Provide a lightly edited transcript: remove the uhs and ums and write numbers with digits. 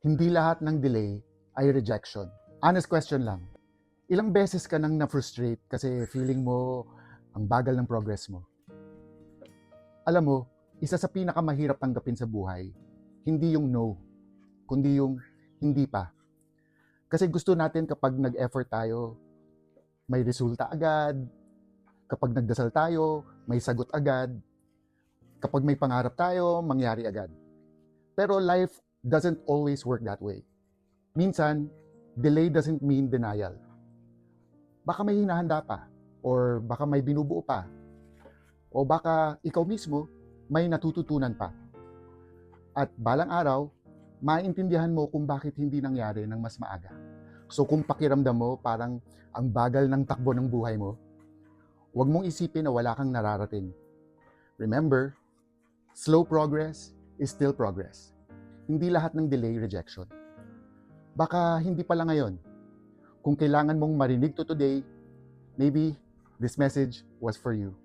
Hindi lahat ng delay ay rejection. Honest question lang. Ilang beses ka nang na-frustrate kasi feeling mo ang bagal ng progress mo? Alam mo, isa sa pinakamahirap tanggapin sa buhay, hindi yung no, kundi yung hindi pa. Kasi gusto natin kapag nag-effort tayo, may resulta agad. Kapag nagdasal tayo, may sagot agad. Kapag may pangarap tayo, mangyari agad. Pero life doesn't always work that way. Minsan, delay doesn't mean denial. Baka may hinahanda pa, or baka may binubuo pa, o baka ikaw mismo may natututunan pa. At balang araw, maintindihan mo kung bakit hindi nangyari ng mas maaga. So kung pakiramdam mo parang ang bagal ng takbo ng buhay mo, huwag mong isipin na wala kang nararating. Remember, slow progress is still progress. Hindi lahat ng delay rejection. Baka hindi pala ngayon. Kung kailangan mong marinig to today, maybe this message was for you.